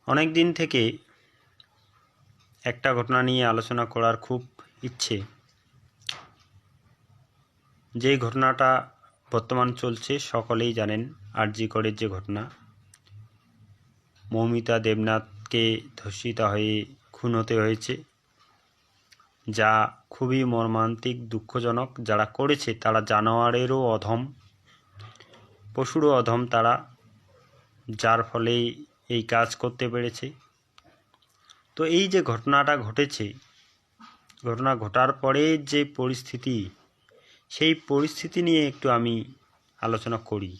অনেক দিন থেকে একটা ঘটনা নিয়ে আলোচনা করার খুব ইচ্ছে। যে ঘটনাটা বর্তমান চলছে সকলেই জানেন, আরজি করের যে ঘটনা, মৌমিতা দেবনাথকে ধর্ষিত হয়ে খুন হতে হয়েছে, যা খুবই মর্মান্তিক, দুঃখজনক। যারা করেছে তারা জানোয়ারেরও অধম, পশুরও অধম তারা, যার ফলে এই কাজ করতে পেরেছে। তো এই যে ঘটনাটা ঘটেছে, ঘটনা ঘটার পরে যে পরিস্থিতি, সেই পরিস্থিতি নিয়ে একটু আমি আলোচনা করি।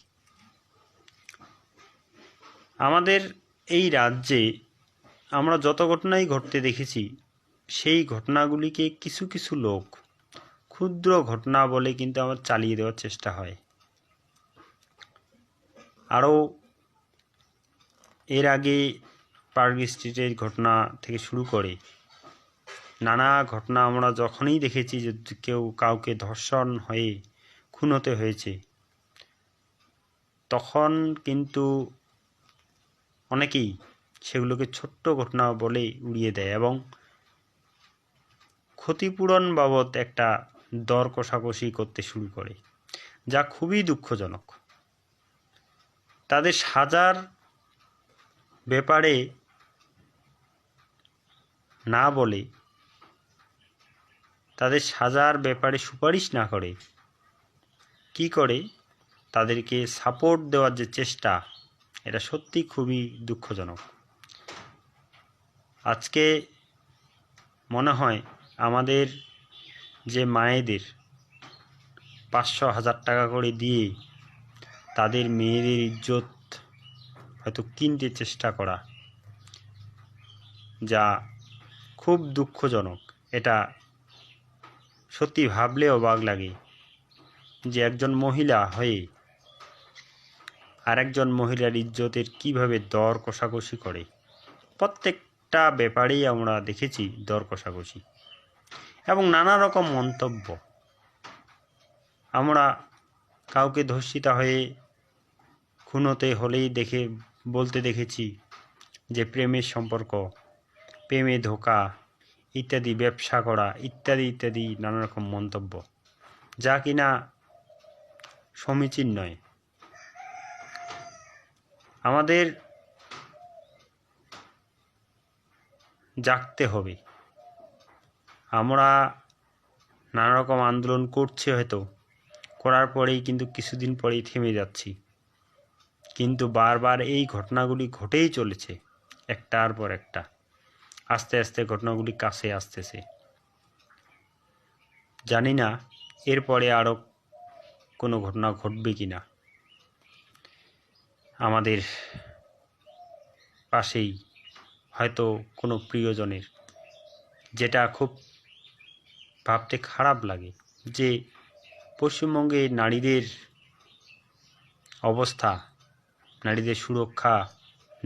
আমাদের এই রাজ্যে আমরা যত ঘটনাই ঘটতে দেখেছি, সেই ঘটনাগুলিকে কিছু কিছু লোক ক্ষুদ্র ঘটনা বলে কিন্তু আমার চালিয়ে দেওয়ার চেষ্টা হয়। আরও এর আগে পার্ক স্ট্রিটের ঘটনা থেকে শুরু করে নানা ঘটনা আমরা যখনই দেখেছি যে কেউ কাউকে ধর্ষণ হয়ে খুন হতে হয়েছে, তখন কিন্তু অনেকেই সেগুলোকে ছোট্ট ঘটনা বলে উড়িয়ে দেয় এবং ক্ষতিপূরণ বাবদ একটা দর কষাকষি করতে শুরু করে, যা খুবই দুঃখজনক। তাদের সাজার ব্যাপারে না বলে, তাদের সাজার ব্যাপারে সুপারিশ না করে কি করে তাদেরকে সাপোর্ট দেওয়ার যে চেষ্টা, এটা সত্যি খুবই দুঃখজনক। আজকে মনে হয় আমাদের যে মায়েদের 500-1000 টাকা করে দিয়ে তাদের মেয়েদের ইজ্জত হয়তো কিনতে চেষ্টা করা, যা খুব দুঃখজনক। এটা সত্যি ভাবলে অবাক লাগে যে একজন মহিলা হয়ে আরেকজন মহিলার ইজ্জতের কিভাবে দর কষাকষি করে। প্রত্যেকটা ব্যাপারেই আমরা দেখেছি দর কষাকষি এবং নানা রকম মন্তব্য। আমরা কাউকে ধর্ষিতা হয়ে খুন হতে হলেই বলতে দেখেছি যে প্রেমের সম্পর্ক, প্রেমে ধোঁকা ইত্যাদি, ব্যবসা করা ইত্যাদি ইত্যাদি নানা রকম মন্তব্য, যা কিনা সমীচীন নয়। আমাদের জাগতে হবে। আমরা নানা রকম আন্দোলন করছি, হয়তো করার পরেই কিন্তু কিছুদিন পরেই থেমে যাচ্ছি, কিন্তু বারবার এই ঘটনাগুলি ঘটেই চলেছে, একটার পর একটা। আস্তে আস্তে ঘটনাগুলি কাছে আসতেছে। জানি না এরপরে আরও কোনো ঘটনা ঘটবে কি না। আমাদের পাশেই হয়তো কোনো প্রিয়জনের, যেটা খুব ভাবতে খারাপ লাগে যে পশ্চিমবঙ্গে নারীদের অবস্থা, নারীদের সুরক্ষা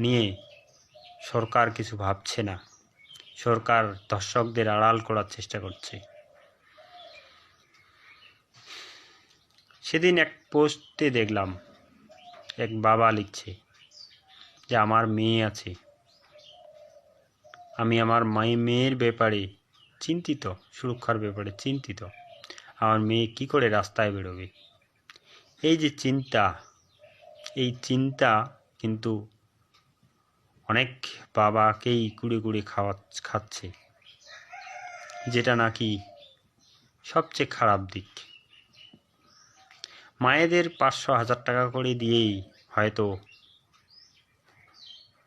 নিয়ে সরকার কিছু ভাবছে না। সরকার ধর্ষকদের আড়াল করার চেষ্টা করছে। সেদিন এক পোস্টে দেখলাম এক বাবা লিখছে যে আমার মেয়ে আছে, আমি আমার মেয়ের ব্যাপারে চিন্তিত, সুরক্ষার ব্যাপারে চিন্তিত। আমার মেয়ে কি করে রাস্তায় বেরোবে। এই যে চিন্তা, এই চিন্তা কিন্তু অনেক বাবাকেই কুড়ে কুড়ে খাচ্ছে, যেটা নাকি সবচেয়ে খারাপ দিক। মায়েদের 500-1000 টাকা করে দিয়েই হয়তো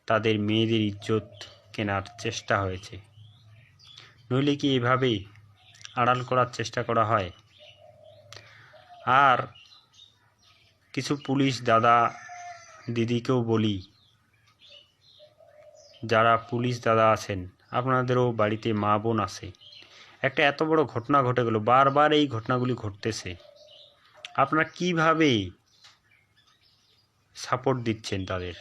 তাদের মেয়েদের ইজ্জত কেনার চেষ্টা হয়েছে, নইলে কি এভাবেই আড়াল করার চেষ্টা করা হয়? আর কিছু পুলিশ দাদা দিদিকেও বলি, যারা পুলিশ দাদা আছেন, আপনাদেরও বাড়িতে মা বোন আছে, একটা এত বড় ঘটনা ঘটে গেল, বারবার এই ঘটনাগুলি ঘটতেছে, আপনারা কিভাবে সাপোর্ট দিচ্ছেন তাদের?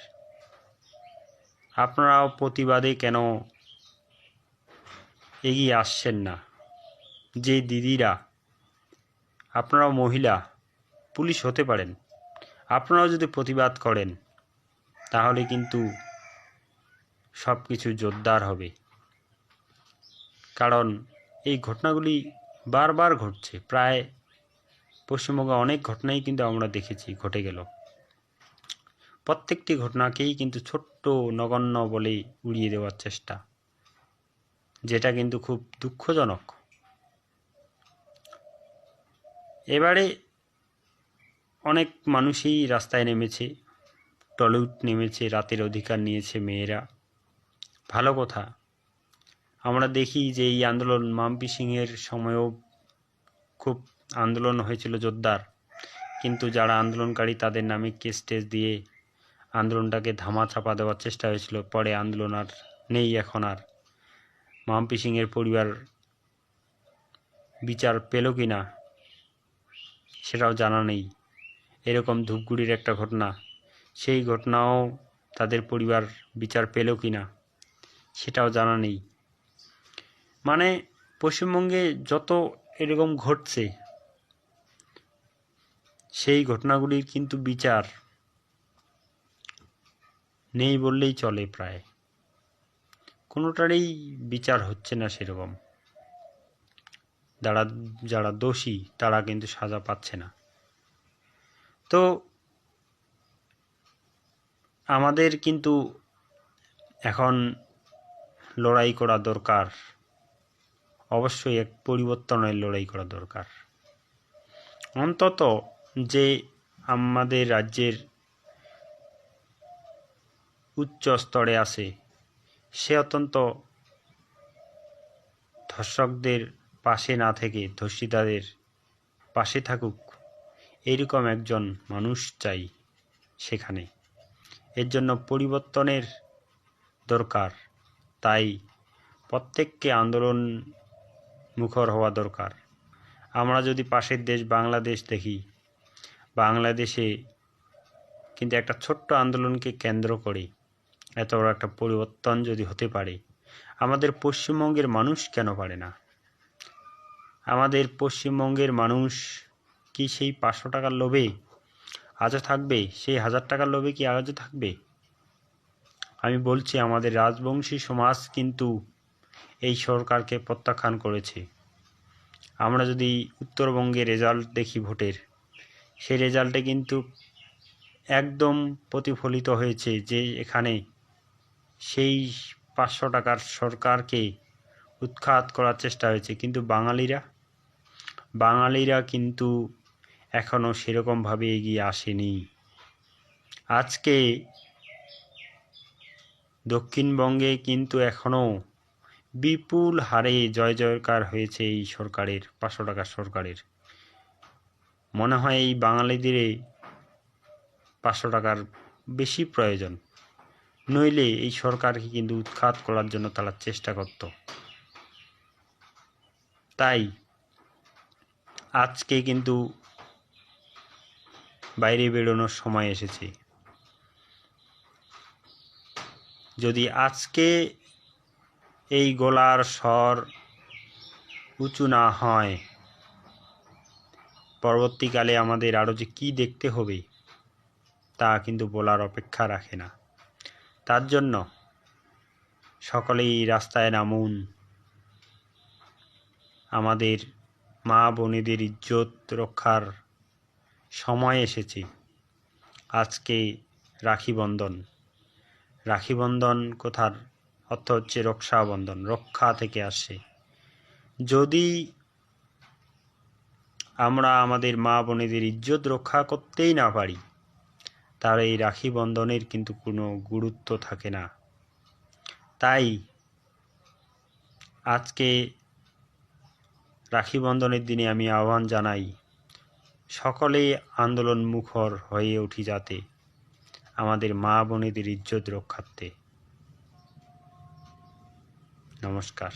আপনারাও প্রতিবাদে কেন এগিয়ে আসছেন না? যে দিদিরা, আপনারাও মহিলা, পুলিশ হতে পারেন, আপনারাও যদি প্রতিবাদ করেন তাহলে কিন্তু সব কিছু জোরদার হবে। কারণ এই ঘটনাগুলি বারবার ঘটছে, প্রায় পশ্চিমবঙ্গে অনেক ঘটনাই কিন্তু আমরা দেখেছি ঘটে গেল। প্রত্যেকটি ঘটনাকেই কিন্তু ছোট্ট নগণ্য বলে উড়িয়ে দেওয়ার চেষ্টা, যেটা কিন্তু খুব দুঃখজনক। এবারে অনেক মানুষই রাস্তায় নেমেছে, টলিউড নেমেছে, রাতের অধিকার নিয়েছে মেয়েরা, ভালো কথা। আমরা দেখি যে এই আন্দোলন মাম্পি সিংয়ের সময়ও খুব আন্দোলন হয়েছিল জোরদার, কিন্তু যারা আন্দোলনকারী তাদের নামে কেস টেস দিয়ে আন্দোলনটাকে ধামাচাপা দেওয়ার চেষ্টা হয়েছিল। পরে আন্দোলন আর নেই। এখন আর মাম্পি সিংয়ের পরিবার বিচার পেল কি না সেটাও জানা নেই। এরকম ধূপগুড়ির একটা ঘটনা, সেই ঘটনাও তাদের পরিবার বিচার পেল কি না সেটাও জানা নেই। মানে পশ্চিমবঙ্গে যত এরকম ঘটছে, সেই ঘটনাগুলির কিন্তু বিচার নেই বললেই চলে। প্রায় কোনোটারই বিচার হচ্ছে না সেরকম। যারা দোষী তারা কিন্তু সাজা পাচ্ছে না। তো আমাদের কিন্তু এখন লড়াই করা দরকার, অবশ্যই এক পরিবর্তনের লড়াই করা দরকার। অন্তত যে আমাদের রাজ্যের উচ্চ স্তরে আছে সে অত্যন্ত ধর্ষকদের পাশে না থেকে ধর্ষিতাদের পাশে থাকুক, এরকম একজন মানুষ চাই সেখানে। এর জন্য পরিবর্তনের দরকার। তাই প্রত্যেককে আন্দোলন মুখর হওয়া দরকার। আমরা যদি পাশের দেশ বাংলাদেশ দেখি, বাংলাদেশে কিন্তু একটা ছোট্ট আন্দোলনকে কেন্দ্র করে এত বড় একটা পরিবর্তন যদি হতে পারে, আমাদের পশ্চিমবঙ্গের মানুষ কেন পারে না? আমাদের পশ্চিমবঙ্গের মানুষ কি সেই 500 টাকার লোভে আজও থাকবে? সেই 1000 টাকার লোভে কি আজও থাকবে? আমি বলছি, আমাদের রাজবংশী সমাজ কিন্তু এই সরকারকে প্রত্যাখ্যান করেছে। আমরা যদি উত্তরবঙ্গে রেজাল্ট দেখি ভোটের, সেই রেজাল্টে কিন্তু একদম প্রতিফলিত হয়েছে যে এখানে সেই 500 টাকার সরকারকে উৎখাত করার চেষ্টা হয়েছে। কিন্তু বাঙালিরা কিন্তু এখনও সেরকমভাবে এগিয়ে আসেনি। আজকে দক্ষিণবঙ্গে কিন্তু এখনও বিপুল হারে জয় জয়কার হয়েছে এই সরকারের, 500 টাকার সরকারের। মনে হয় এই বাঙালিদের 500 টাকার বেশি প্রয়োজন, নইলে এই সরকারকে কিন্তু উৎখাত করার জন্য তারা চেষ্টা করত। তাই আজকে কিন্তু বাইরে বেরোনোর সময় এসেছে। যদি আজকে এই গলার স্বর উঁচু না হয়, পরবর্তীকালে আমাদের আরও যে কী দেখতে হবে তা কিন্তু বলার অপেক্ষা রাখে না। তার জন্য সকলেই রাস্তায় নামুন। আমাদের মা বোনেদের ইজ্জত রক্ষার সময় এসেছে। আজকে রাখিবন্ধন। রাখিবন্ধন কথার অর্থ হচ্ছে রক্ষাবন্ধন, রক্ষা থেকে আসে। যদি আমরা আমাদের মা বোনেদের ইজ্জত রক্ষা করতেই না পারি, তাহলে এই রাখি বন্ধনের কিন্তু কোনো গুরুত্ব থাকে না। তাই আজকে রাখি বন্ধনের দিনে আমি আহ্বান জানাই, সকলে আন্দোলন মুখর হয়ে উঠি যাতে আমাদের মা বোনেদের ইজ্জত রক্ষার্থে। নমস্কার।